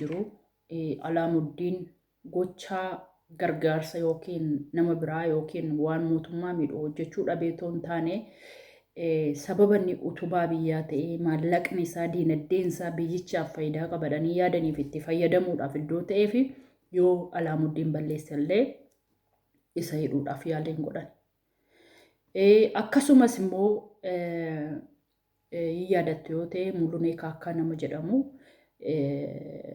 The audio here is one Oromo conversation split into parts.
jiru Alaamuddin gochaa gargaarsa yookiin nama biraa yookiin waan mootummaa miidhuu hojjechuu dhabeetoo hin taane sababa inni utubaa biyyaa ta'ee maallaqni isaa diinagdeen isaa biyyichaaf faayidaa qabatanii yaadaniif itti fayyadamuudhaaf iddoo ta'ee fi yoo Alaamuddin balleesse illee isa hidhuudhaaf yaaliin godhan. Akkasumas immoo yaadatte yoo ta'e Mulunee Kaakkaa nama jedhamu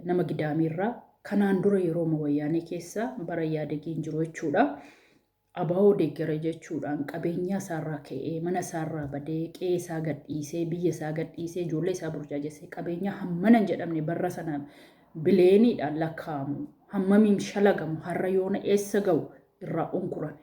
nama Gidaamirraa kanaan dura yeroo wayyaanee keessa bara Yaadegiin jiru jechuudha. Abaa'oo deeggara jechuudhaan qabeenya isaarraa ka'ee mana isaarraa badee qe'ee isaa gadhiisee biyya isaa gadhiisee ijoollee isaa burjaajessee qabeenya hammanan jedhamne barra sana bileeniidhaan lakkaa'amu hammamiin shalagamu har'a yoona eessa ga'u irraa onkurame.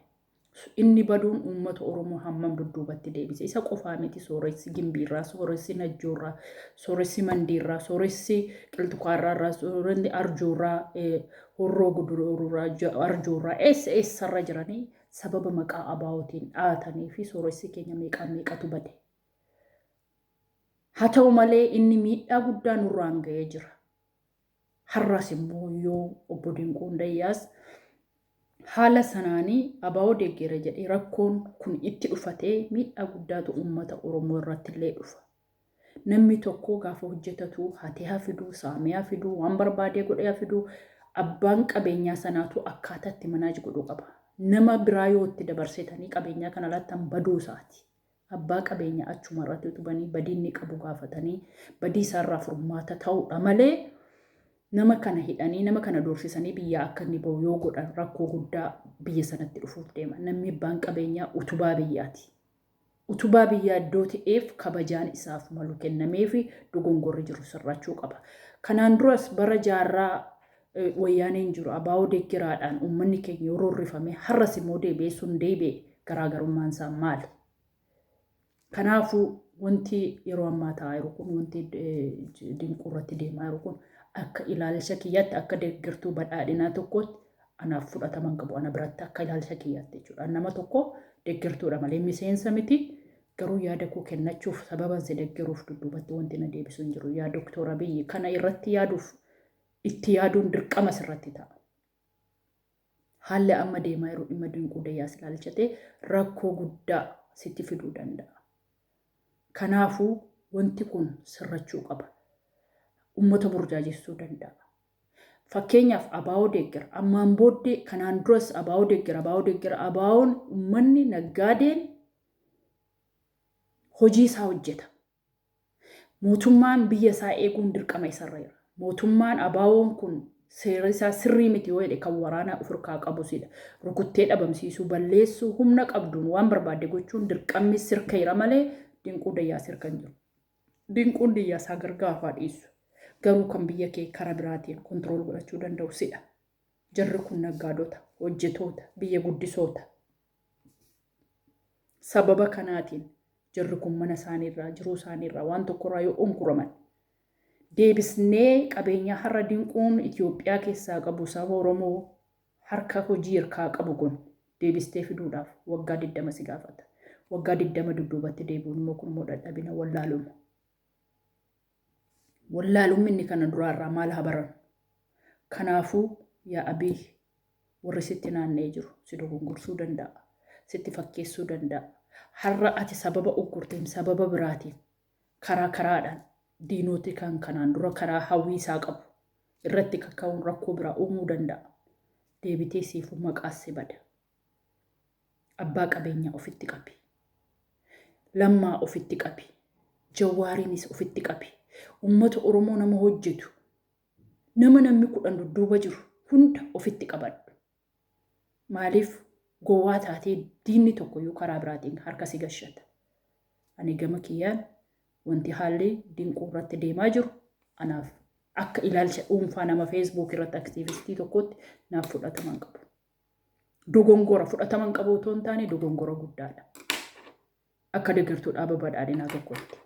Inni baduun uummata Oromoo hammam dudduubatti deebise. Isa qofaa miti sooressi Gimbiirraa, sooressi Najjoorraa, sooressi Mandiirraa, sooressi Qilxukaarraa, sooressi Arjoorraa, Horroo Guduruurraa, Arjoorraa eessarra jiranii sababa maqaa abaa'ootiin dhaatanii fi sooressi keenya meeqatu bade. Haa ta'u malee inni miidhaa guddaa nurraan ga'ee jira. Har'as immoo yoo obbo Dinquun Dayyaas haala sanaanii abaa'oo deeggera jedhee rakkoon kun itti dhufatee miidhaa guddaatu uummata Oromoo irratti illee dhufa. Namni tokko gaafa hojjetatu hatee fiduu, saamee fiduu, waan barbaadee godhee fiduu abbaan qabeenyaa sanaatu akkaataatti manaaj godhuu qaba. Nama biraa yoo itti dabarsetanii qabeenyaa kana lattan baduu isaati. Abbaa qabeenyaa achuma irratti utubanii badii inni qabu gaafatanii badii isaarraa furmaata ta'uudha malee nama kana hidhanii nama kana doorsisanii biyya akka inni bahu yoo godhan rakkoo guddaa biyya sanatti dhufuuf deema. Namni abbaan qabeenyaa utubaa biyyaati. Utubaa biyyaa iddoo ta'eef kabajaan isaaf malu kennamee fi dogongorri jiru sirrachuu qaba. Kanaan duras bara jaarraa wayyaaneen jiru abaa'oo deeggeraadhaan uummanni keenya yeroo rifame har'as immoo deebi'ee sun deebi'e garaagarummaan isaa maali? Kanaafuu wanti yeroo ammaa ta'aa jiru kun wanti Dinquu irratti deemaa jiru kun akka ilaalcha kiyyaatti akka deeggartuu badhaadhinaa tokkotti anaaf fudhataman qabu. Ana biratti akka ilaalcha kiyyaatti jechuudha. Nama tokko deeggartuudha malee miseensa miti. Garuu yaada koo kennachuuf sababan si deeggaruuf dudduubatti wanti na deebisu hin jiru. Yaa Dooktor Abiyyi kana irratti yaaduuf itti yaaduun dirqama sirratti ta'a. Haalli amma deemaa jiru dhimma Dinquu Dayyaas ilaalchatee rakkoo guddaa sitti fiduu danda'a. Kanaafuu wanti kun sirrachuu qaba. Uummata burjaajessuu danda'a. Fakkeenyaaf abaa'oo deeggera ammaan booddee kanaan duras abaa'oo deeggera abaa'oon uummanni naggaadeen hojii isaa hojjeta. Mootummaan biyya isaa eeguun dirqama isarra jira. Mootummaan abaa'oon kun seera isaa sirrii miti yoo jedhe kan waraanaa ofirkaa qabu sidha. Rukuttee dhabamsiisuu balleessuu humna qabduun waan barbaade gochuun dirqamni sirka jira malee Dinquu Dayyaas sirka hin jiru. Dinquun Dayyaas gargaafaa dhiisu. Garuu kan biyya kee karaa biraatiin kontirool godhachuu danda'u sidha. Jarri kun naggaadota, hojjetoota, biyya guddisoota. Sababa kanaatiin jarri kun mana isaaniirraa, jiruu isaaniirraa waan tokkorraa yoo onkuraman deebisnee qabeenya har'a Dinquun Itoophiyaa keessaa qabu saba Oromoo harka hojii hirkaa qabu kun deebistee fiduudhaaf waggaa 20 si gaafata. Waggaa 20 dudduubatti deebi'uun immoo kun immoo dadhabina wallaaluma. Wallaalummi inni kana duraarraa maal habaran? Kanaafuu yaa Abiy warri sitti naanna'ee jiru si dogongorsuu danda'a. Sitti fakkeessuu danda'a. Har'a ati sababa uggurteen sababa biraatiin karaadhaan diinooti kan kanaan dura karaa hawwii isaa qabu irratti kaka'uun rakkoo biraa uumuu danda'a. Deebitee siifuu maqaas si bada. Abbaa qabeenyaa ofitti qabi. Lammaa ofitti qabi. Jawaariinis ofitti qabi. Uummata Oromoo nama hojjetu namni 10 dudduuba jiru hunda ofitti qabadhu. Maaliif gowwaa taatee diinni tokko yoo karaa biraatiin harka si gashata. Ani gama kiyyaan wanti haalli Dinquu irratti deemaa jiru anaaf akka ilaalcha dhuunfaa nama Facebook irratti aktiivistii tokkotti naaf fudhataman qabu. Dogongora fudhataman qabu otoo hin taane dogongora guddaadha. Akka deeggartuu dhaaba badhaadhinaa tokkotti.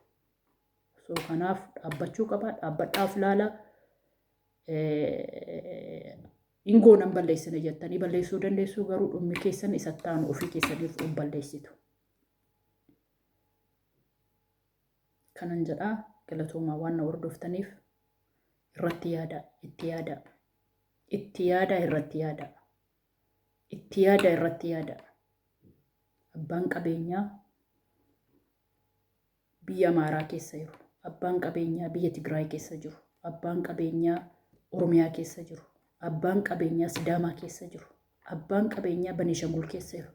So kanaaf dhaabbachuu qaba. Dhaabbadhaaf laala. Ingoo nan balleessina jettanii balleessuu dandeessuu garuu dhummi keessan isatti taanu ofii keessaniif balleessitu. Kanan jedhaa galatoomaa waan na hordoftaniif irratti yaada, itti yaada, itti yaada, irratti yaada, itti yaada, irratti yaada. Abbaan qabeenyaa biyya Amaaraa keessa jiru, abbaan qabeenyaa biyya Tigraay keessa jiru, abbaan qabeenyaa Oromiyaa keessa jiru, abbaan qabeenyaa Sidaamaa keessa jiru, abbaan qabeenyaa Benishaangul keessa jiru.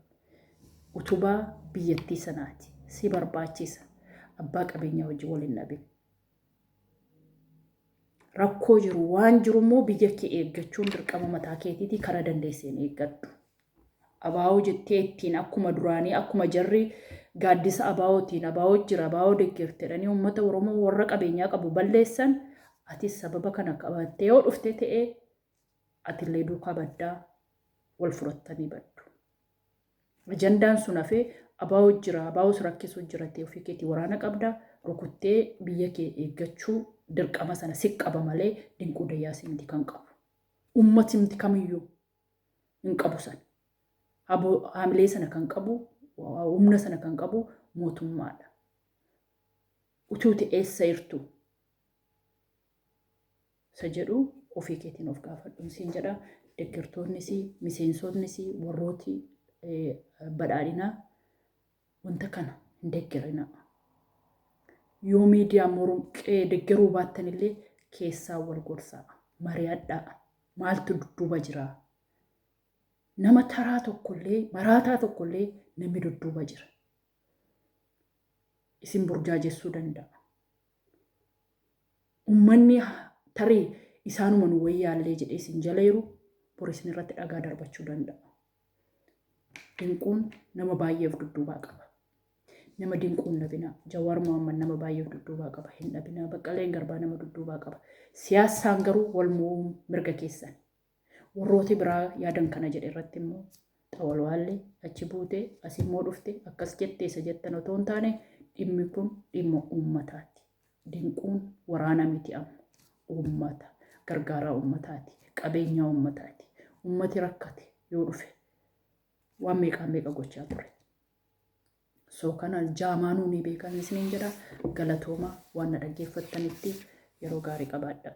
Utubaa biyyattii sanaati. Si barbaachisa. Abbaa qabeenyaa wajjin wal hin dhabin. Rakkoo jiru waan jiru immoo biyya kee eeggachuun dirqama mataa keetiitii karaa dandeesseen eeggadhu. Abaa'oo jettee ittiin akkuma duraanii akkuma jarri gaaddisa abaa'ootiin abaa'oo jira abaa'oo deeggartedhanii uummata Oromoo warra qabeenyaa qabu balleessan atis sababa kana qabattee yoo dhufte ta'ee atillee duukaa baddaa wal furattanii baddu. Ajandaan sun hafee abaa'oo jira abaa'oos rakkisuu jira ta'e ofii keetii waraana qabda rukuttee biyya kee eeggachuu dirqama sana si qaba malee dinquu dayyaasii miti kan qabu. Uummati miti kamiyyuu hin qabu sana. Haamilee sana kan qabu humna sana kan qabu mootummaadha. Utuuti eessa jirtu isa jedhu ofii keetiin of gaafadhuun siin jedha. Deeggartoonnis miseensonnis warrooti badhaadhinaa wanta kana hin deeggarina. Yoo miidiyaa morqee deeggaruu baattan illee keessaa wal gorsaa mari'adhaa. Maaltu dudduuba jira? Nama taraa tokkollee maraataa tokkollee namni dudduuba jira. Isin burjaajessuu danda'a. Uummanni tarii isaanuma nu wayyaallee jedhee isin jala jiru bor isin irratti dhagaa darbachuu danda'a. Dinquun nama baay'eef dudduubaa qaba. Nama dinquun dhabinaa. Jawaar Mohaammed nama baay'eef dudduubaa qaba. Hin dhabinaa. Baqqaleen Garbaa nama dudduubaa qaba. Siyaasaan garuu wal mo'uun mirga keessan. Warrooti biraa yaadan kana jedhe irratti immoo xawalwaallee achi buutee asii immoo dhufte akkas jettee isa jettan otoo hin taane dhimmi kun dhimma uummataati. Dinquun waraana miti amma. Uummata gargaaraa uummataati. Qabeenyaa uummataati. Uummati rakkate yoo dhufe waan meeqaa meeqa gochaa ture. So kana jaamaanuu ni beekan isiniin jedha. Galatoomaa waan na dhaggeeffattanitti yeroo gaarii qabaadha.